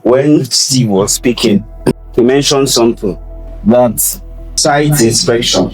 When Steve was speaking, he mentioned something that site inspection.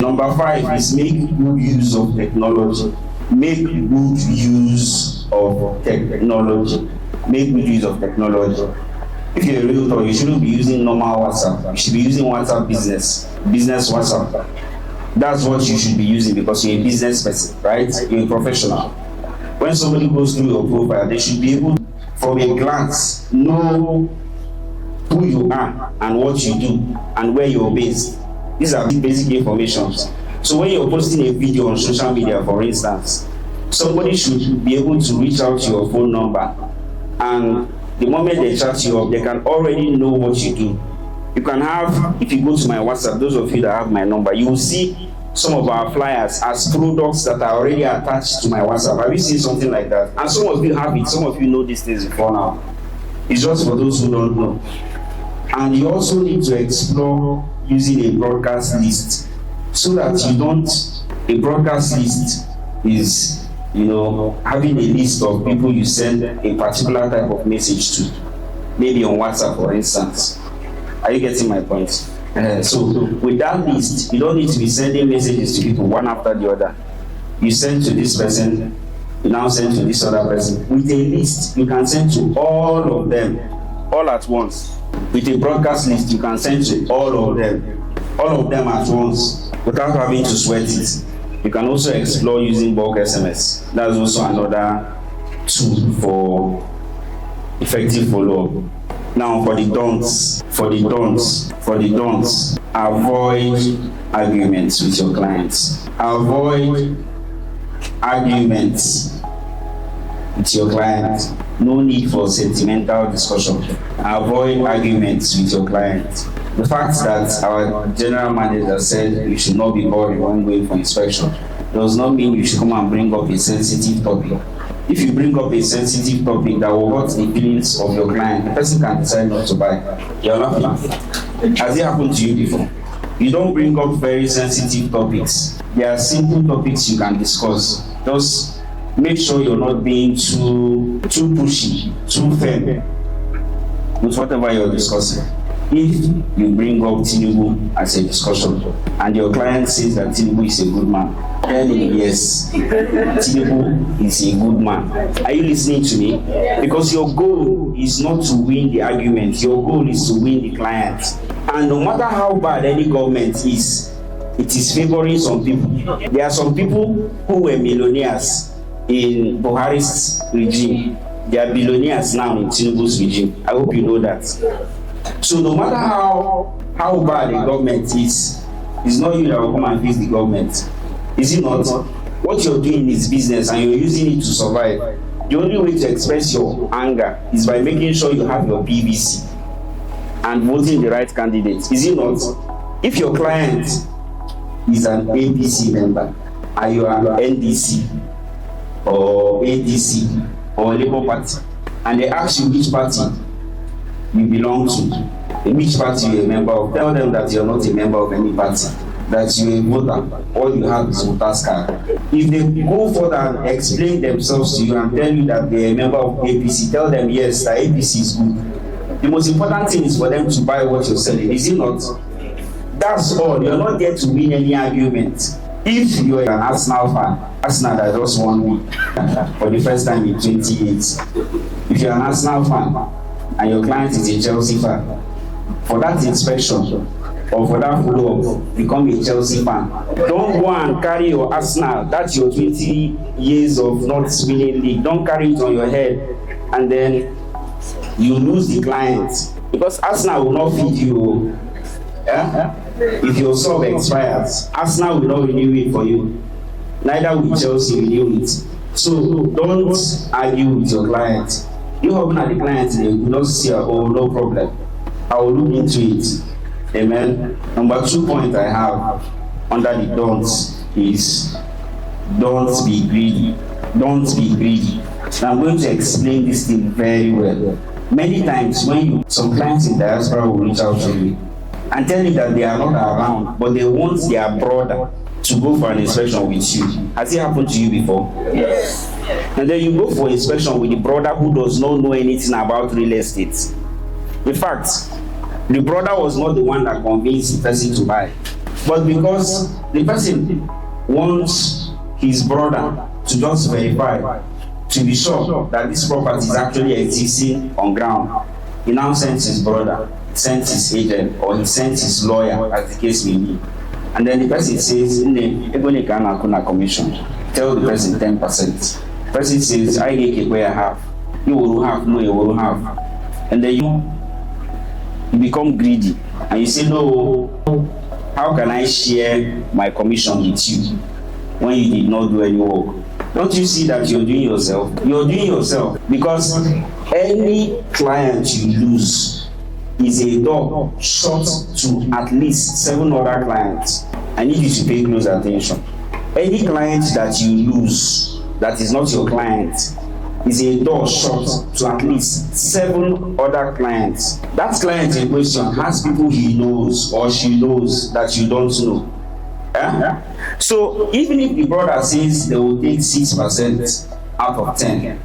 Number 5 is make good use of technology. Make good use of technology. Make good use of technology. If you're a realtor, you shouldn't be using normal WhatsApp. You should be using WhatsApp business WhatsApp. That's what you should be using because you're a business person, right? You're a professional. When somebody goes through your profile, they should be able, from a glance, know who you are and what you do and where you're based. These are basic information. So when you're posting a video on social media, for instance, somebody should be able to reach out to your phone number, and the moment they chat you up, they can already know what you do. You can have, if you go to my WhatsApp, those of you that have my number, you will see some of our flyers as products that are already attached to my WhatsApp. Have you seen something like that? And some of you have it, some of you know these things before now. It's just for those who don't know. And you also need to explore using a broadcast list, so that you don't, a broadcast list is, having a list of people you send a particular type of message to, maybe on WhatsApp, for instance. Are you getting my point? So with that list, you don't need to be sending messages to people one after the other. You send to this person, you now send to this other person. With a list, you can send to all of them all at once. With a broadcast list, you can send to all of them at once without having to sweat it. You can also explore using bulk SMS. That's also another tool for effective follow-up. Now for the don'ts, avoid arguments with your clients. Avoid arguments with your client. No need for sentimental discussion. Avoid arguments with your client. The fact that our general manager said you should not be boring when going for inspection does not mean you should come and bring up a sensitive topic. If you bring up a sensitive topic that will hurt the feelings of your client, the person can decide not to buy. You're laughing. Has it happened to you before? You don't bring up very sensitive topics. There are simple topics you can discuss. Just make sure you're not being too pushy, too firm with whatever you're discussing. If you bring up Tinubu as a discussion and your client says that Tinubu is a good man, tell him yes, Tinubu is a good man. Are you listening to me? Because your goal is not to win the argument, your goal is to win the client. And no matter how bad any government is, it is favoring some people. There are some people who were millionaires in Buhari's regime. They are billionaires now in Tinubu's regime. I hope you know that. So no matter how bad the government is, it's not you that will come and fix the government. Is it not? What you're doing is business and you're using it to survive. The only way to express your anger is by making sure you have your PVC and voting the right candidate. Is it not? If your client is an APC member and you are NDC or ADC or Labour Party, and they ask you which party you belong to, which party you're a member of, tell them that you're not a member of any party, that you're a voter. All you have is voter's card. If they go further and explain themselves to you and tell you that they're a member of APC, tell them yes, that APC is good. The most important thing is for them to buy what you're selling, is it not? That's all. You're not there to win any argument. If you're an Arsenal fan, Arsenal that just won me for the first time in 20 years, if you're an Arsenal fan and your client is a Chelsea fan, for that inspection or for that follow-up, become a Chelsea fan. Don't go and carry your Arsenal, that's your 20 years of not winning league. Don't carry it on your head and then you lose the client, because Arsenal will not feed you. Yeah? If your sub expires, Arsenal will not renew it for you. Neither will Chelsea renew it. So don't argue with your client. You open at the client, they will not say, oh, no problem, I will look into it. Amen. Number 2 point I have under the don'ts is don't be greedy. Don't be greedy. Now I'm going to explain this thing very well. Many times when some clients in diaspora will reach out to you and tell you that they are not around, but they want their brother to go for an inspection with you. Has it happened to you before? Yes. And then you go for inspection with the brother who does not know anything about real estate. In fact, the brother was not the one that convinced the person to buy. But because the person wants his brother to just verify, to be sure that this property is actually existing on ground, he now sends his brother, sent his agent, or he sent his lawyer, as the case may be. And then the person says, commission. Tell the person 10%. The person says, I get where I have. You will have, no, you will have. And then you become greedy. And you say, no, how can I share my commission with you when you did not do any work? Don't you see that you're doing yourself? You're doing yourself because any client you lose is a door shut to at least 7 other clients. I need you to pay close attention. Any client that you lose that is not your client is a door shut to at least 7 other clients. That client in question has people he knows or she knows that you don't know. Yeah? So even if the brother says they will take 6% out of 10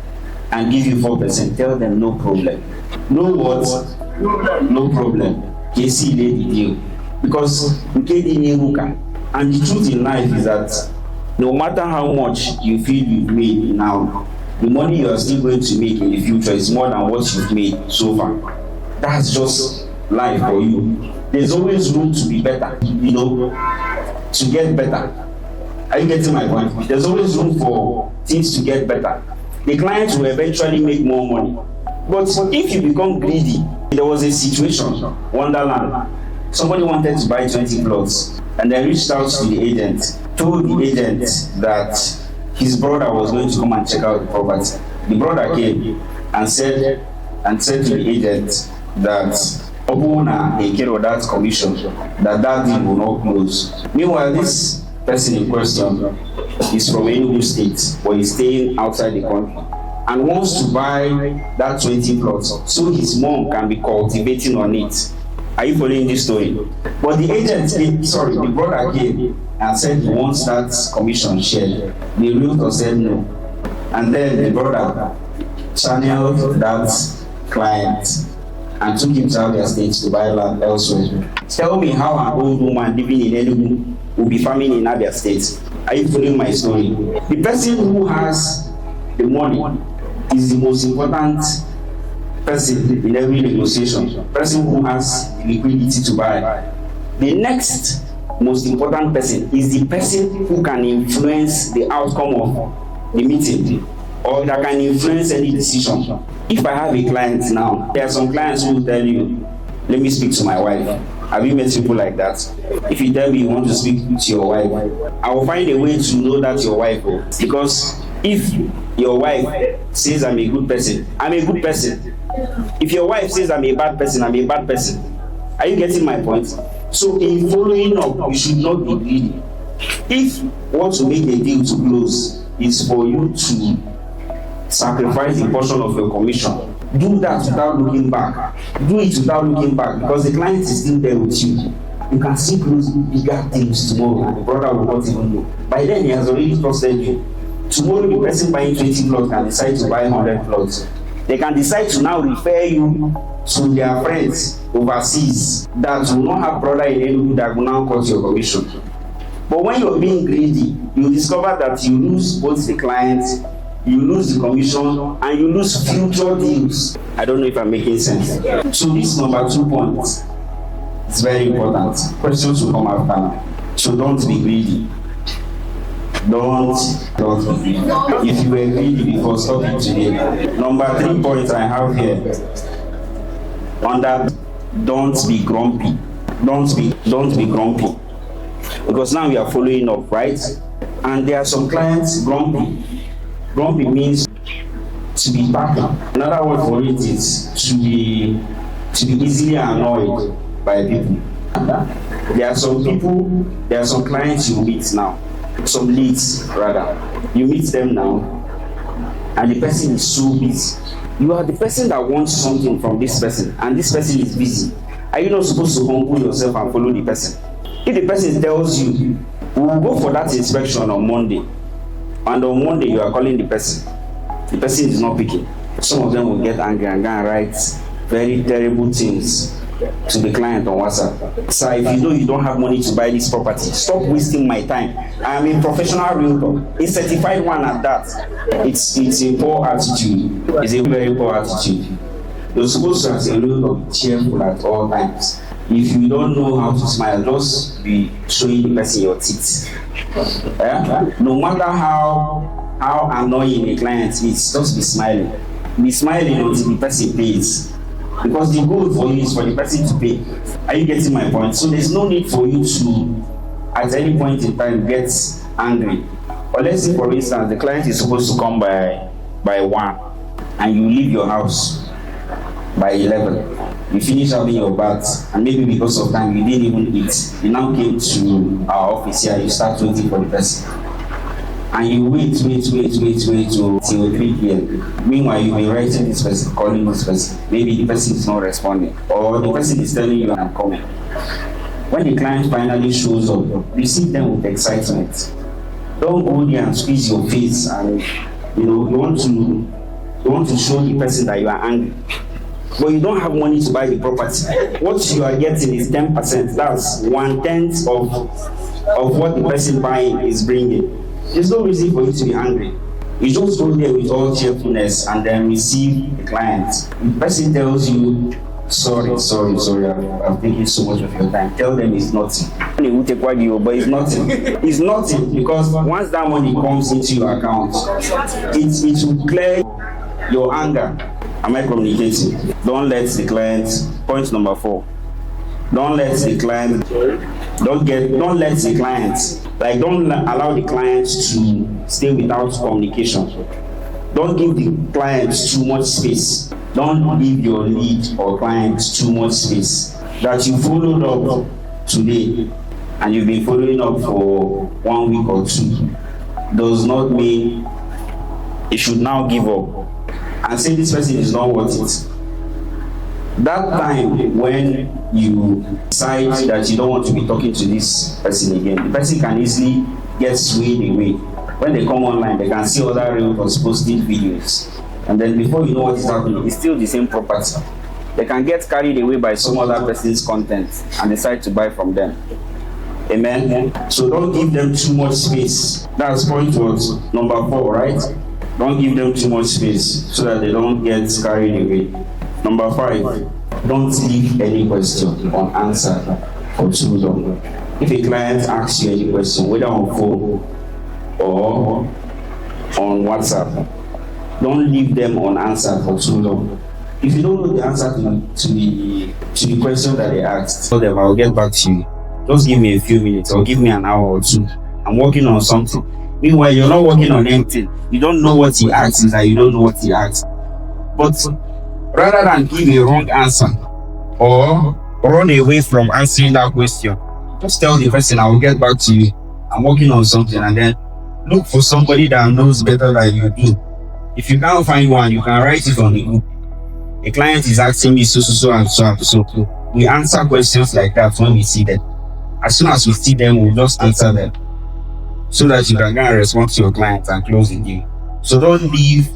and give you 4%, tell them no problem. No what? No problem. KC lady deal. Because we get in Iruka. And the truth in life is that no matter how much you feel you've made now, the money you are still going to make in the future is more than what you've made so far. That's just life for you. There's always room to be better, to get better. Are you getting my point? There's always room for things to get better. The clients will eventually make more money. But if you become greedy, there was a situation, Wonderland. Somebody wanted to buy 20 plots and they reached out to the agent, told the agent that his brother was going to come and check out the property. The brother came and said to the agent that Obuna take care of that commission, that deal will not close. Meanwhile, this person in question is from Enugu State, but he's staying outside the country and wants to buy that 20 plots so his mom can be cultivating on it. Are you following this story? But the the brother came and said he wants that commission shared. The realtor said no. And then the brother channeled that client and took him to Abia State to buy land elsewhere. Tell me how an old woman living in Enugu will be farming in Abia State. Are you following my story? The person who has the money is the most important person in every negotiation. Person who has liquidity to buy. The next most important person is the person who can influence the outcome of the meeting or that can influence any decision. If I have a client now, there are some clients who will tell you, let me speak to my wife. Have you met people like that? If you tell me you want to speak to your wife, I will find a way to know that your wife. Because if your wife says I'm a good person, I'm a good person. If your wife says I'm a bad person, I'm a bad person. Are you getting my point? So in following up, you should not be greedy. If what to make a deal to close is for you to sacrifice a portion of your commission, do that without looking back. Do it without looking back because the client is still there with you. You can still close bigger things tomorrow and the brother will not even know. By then he has already trusted you. Tomorrow the person buying 20 plots can decide to buy 100 plots. They can decide to now refer you to their friends overseas that will not have brother in Enugu that will now cut your commission. But when you're being greedy, you discover that you lose both the client, you lose the commission, and you lose future deals. I don't know if I'm making sense. So this number 2 point is very important. Questions will come after now. So don't be greedy. Don't be greedy. If you were greedy before, stop it today. Number 3 point I have here. Under don't be grumpy. Don't be grumpy. Because now we are following up, right? And there are some clients grumpy. Grumpy means to be back. Another word for it is to be easily annoyed by people. There are some clients you meet now, some leads rather. You meet them now, and the person is so busy. You are the person that wants something from this person, and this person is busy. Are you not supposed to humble yourself and follow the person? If the person tells you, we will go for that inspection on Monday, and on Monday you are calling the person is not picking. Some of them will get angry and go and write very terrible things to the client on WhatsApp. So if you know you don't have money to buy this property, stop wasting my time. I am a professional realtor, a certified one at that. It's a poor attitude. It's a very poor attitude. You're supposed to, as a realtor, be cheerful at all times. If you don't know how to smile, just be showing the person your teeth. No matter how annoying a client is, just be smiling. Be smiling until the person pays. Because the goal for you is for the person to pay. Are you getting my point? So there's no need for you to, at any point in time, get angry. But let's say, for instance, the client is supposed to come by 1, and you leave your house by 11. You finish having your bath, and maybe because of time you didn't even eat. You now came to our office here, you start waiting for the person. And you wait till 3 p.m. Meanwhile, you've been writing this person, calling this person. Maybe the person is not responding, or the person is telling you, I'm coming. When the client finally shows up, receive them with excitement. Don't go there and squeeze your face, and you want to show the person that you are angry. But you don't have money to buy the property. What you are getting is 10%. That's 1/10 of what the person buying is bringing. There's no reason for you to be angry. You just go there with all cheerfulness and then receive the client. The person tells you, sorry, I've taken so much of your time. Tell them it's nothing. They will take what you, but it's nothing. It's nothing, because once that money comes into your account, it will clear your anger. Am I communicating? Don't let the client, point number 4. Don't let the client, don't allow the client to stay without communication. Don't give the client too much space. Don't give your lead or client too much space. That you followed up today and you've been following up for 1 week or 2 does not mean you should now give up and say this person is not worth it. That time when you decide that you don't want to be talking to this person again, the person can easily get swayed away. When they come online, they can see other realtors posting videos, and then before you know what is happening, it's still the same property. They can get carried away by some other person's content and decide to buy from them. Amen. So don't give them too much space. That's point number 4, right? Don't give them too much space so that they don't get carried away. Number 5, don't leave any question unanswered for too long. If a client asks you any question, whether on phone or on WhatsApp, don't leave them unanswered for too long. If you don't know the answer to the question that they asked, tell them I'll get back to you. Just give me a few minutes or give me an hour or 2. I'm working on something. Meanwhile, you're not working on anything. You don't know what he asked, and you don't know what he asked. But rather than give a wrong answer or run away from answering that question, just tell the person, I will get back to you. I'm working on something, and then look for somebody that knows better than you do. If you can't find one, you can write it on the group. A client is asking me so and so. We answer questions like that when we see them. As soon as we see them, we'll just answer them so that you can get a response to your client and close the deal. So don't leave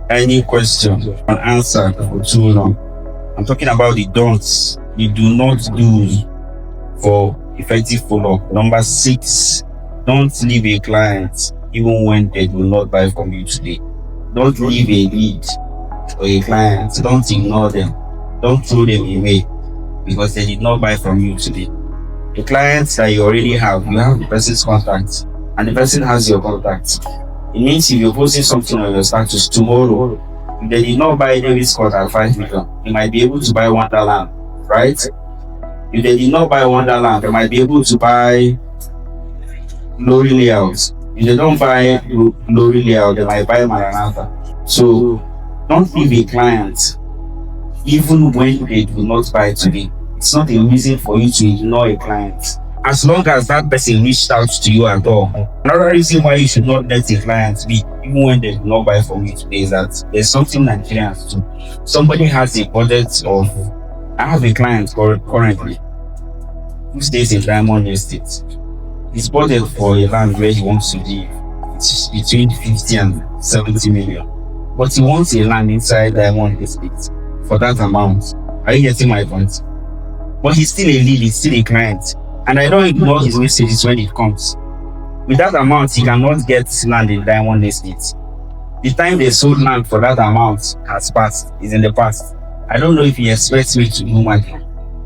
any question unanswered for too long. I'm talking about the don'ts, the do not do for effective follow-up. Number 6, don't leave a client even when they do not buy from you today. Don't leave a lead or a client. Don't ignore them. Don't throw them away because they did not buy from you today. The clients that you already have, you have the person's contact, and the person has your contact. It means if you're posting something on your status tomorrow, if they did not buy Davis Court at 5 million, you might be able to buy Wonderland, right? If they did not buy Wonderland, they might be able to buy Glory Layout. If they don't buy Glory Layout, they might buy Maranatha. So don't leave a client even when they do not buy today. It's not a reason for you to ignore a client, as long as that person reached out to you at all. Another reason why you should not let a client be even when they do not buy from you today is that there's something Nigerians do. Somebody has a budget of, I have a client currently who stays in Diamond Estate. His budget for a land where he wants to live is between 50 and 70 million. But he wants a land inside Diamond Estate for that amount. Are you getting my point? But he's still a lead, he's still a client. And I don't ignore his messages when it comes. With that amount, he cannot get land in Diamond Estate. The time they sold land for that amount has passed, is in the past. I don't know if he expects me to do money.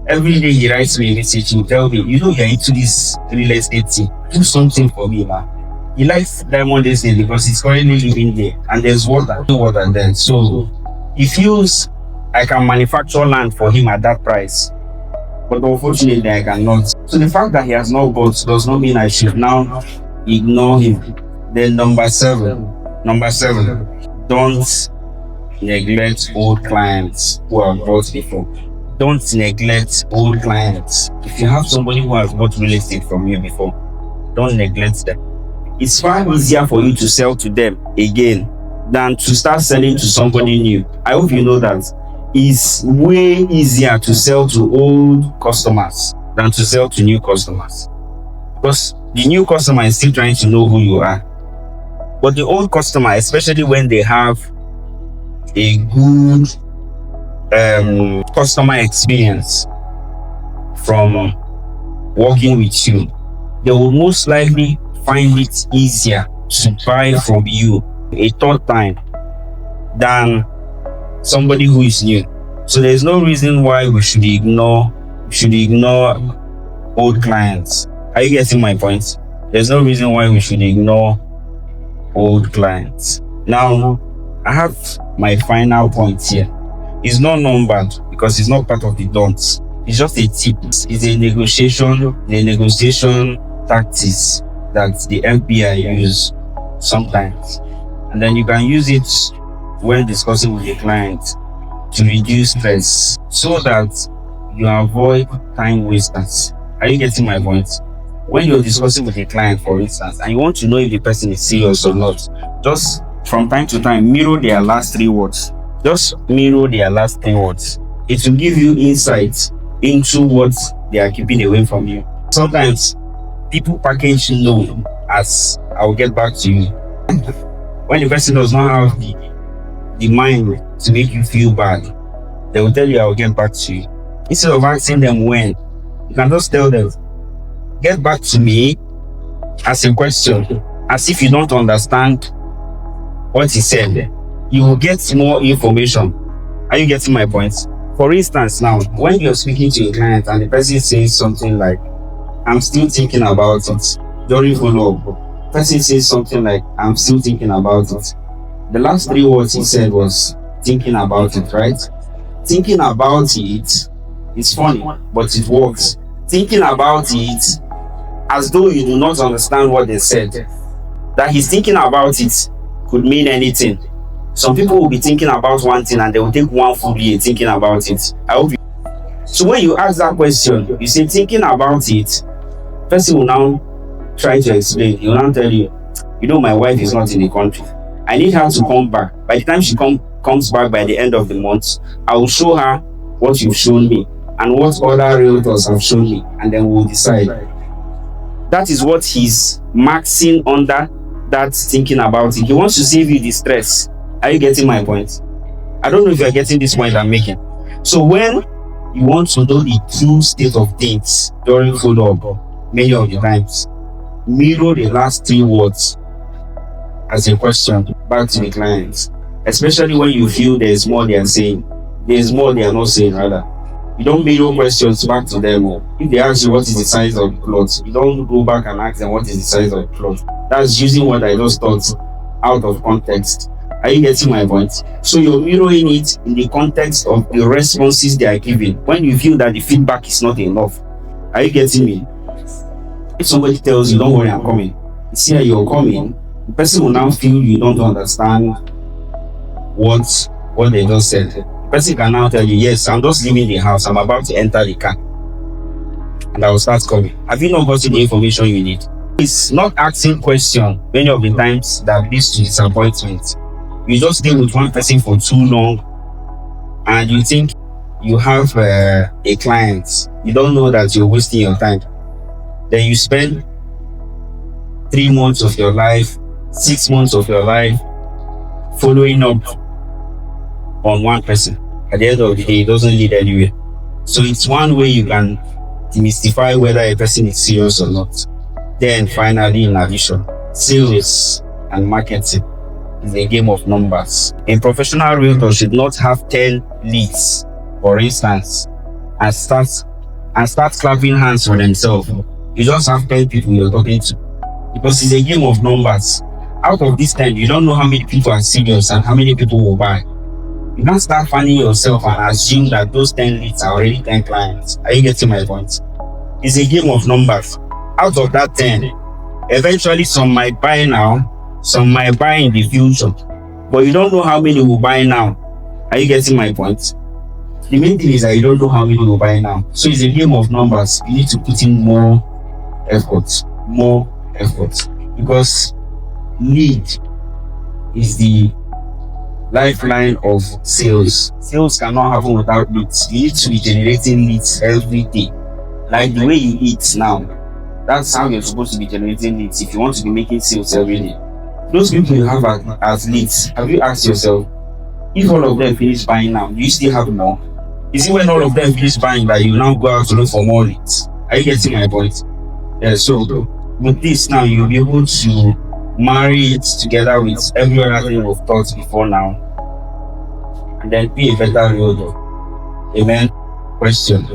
Every day he writes me a message, he tell me, you're into this real estate thing, do something for me, man. He likes Diamond Estate because he's currently living there and there's water there. So he feels I can manufacture land for him at that price. But unfortunately, I cannot. So the fact that he has not bought does not mean I should now ignore him. Then number seven, don't neglect old clients who have bought before. Don't neglect old clients. If you have somebody who has bought real estate from you before, don't neglect them. It's far easier for you to sell to them again than to start selling to somebody new. I hope you know that. It's way easier to sell to old customers than to sell to new customers, because the new customer is still trying to know who you are. But the old customer, especially when they have a good customer experience from working with you, they will most likely find it easier to buy from you a third time than somebody who is new. So there's no reason why we should ignore old clients. Are you getting my point? There's no reason why we should ignore old clients. Now, I have my final point here. It's not numbered because it's not part of the don'ts. It's just a tip. It's a negotiation tactics that the FBI use sometimes. And then you can use it when discussing with a client to reduce stress so that you avoid time wasters. Are you getting my point? When you're discussing with a client, for instance, and you want to know if the person is serious or not, just from time to time mirror their last three words. Just mirror their last three words. It will give you insight into what they are keeping away from you. Sometimes people package no as I'll get back to you. When the person does not have the mind to make you feel bad, they will tell you I'll get back to you. Instead of asking them when, you can just tell them, get back to me as a question, as if you don't understand what he said. You will get more information. Are you getting my point? For instance, now, when you're speaking to a client and the person says something like, I'm still thinking about it, during follow-up, person says something like, I'm still thinking about it. The last three words he said was thinking about it, right? Thinking about it is funny, but it works. Thinking about it as though you do not understand what they said. That he's thinking about it could mean anything. Some people will be thinking about one thing and they will take one full year thinking about it. I hope you. So when you ask that question, you say thinking about it, person will now try to explain. He will now tell you, my wife is not in the country. I need her to come back. By the time she comes back by the end of the month, I will show her what you've shown me and what other realtors have shown me, and then we'll decide. That is what he's maxing under that thinking about it. He wants to save you the stress. Are you getting my point? I don't know if you're getting this point I'm making. So when you want to know the true state of things during follow-up, many of the times, mirror the last three words as a question back to the clients. Especially when you feel there's more they are saying. There's more they are not saying, rather. You don't mirror questions back to them. If they ask you what is the size of the plot, you don't go back and ask them what is the size of the plot. That's using what I just thought out of context. Are you getting my point? So you're mirroring it in the context of the responses they are giving when you feel that the feedback is not enough. Are you getting me? If somebody tells you, don't worry, I'm coming, you see that you're coming, the person will now feel you don't understand what they just said. The person can now tell you, yes, I'm just leaving the house, I'm about to enter the car, and I will start coming. Have you not gotten the information you need? It's not asking questions many of the times that leads to disappointment. You just stay with one person for too long and you think you have a client. You don't know that you're wasting your time. Then you spend 3 months of your life, 6 months of your life following up on one person. at the end of the day, it doesn't lead anywhere. So it's one way you can demystify whether a person is serious or not. Then finally, in addition, sales and marketing is a game of numbers. A professional realtor should not have 10 leads, for instance, and start clapping hands for themselves. You just have 10 people you're talking to, because it's a game of numbers. Out of this 10, you don't know how many people are serious and how many people will buy. You can't start fanning yourself and assume that those 10 leads are already 10 clients. Are you getting my point? It's a game of numbers. Out of that 10, eventually some might buy now, some might buy in the future, but you don't know how many will buy now. Are you getting my point? The main thing is that you don't know how many will buy now. So it's a game of numbers. You need to put in more effort, because lead is the lifeline of sales. Sales cannot happen without leads. You need to be generating leads every day. Like the way you eat now, that's how you're supposed to be generating leads if you want to be making sales every day. Those people you have as leads, have you asked yourself, if all of them finish buying now, do you still have more? Is it when all of them finish buying that you now go out to look for more leads? Are you getting my point? Yeah, so with this now, you'll be able to marry it together with every other thing we've taught before now, and then be a better realtor. Amen. Question.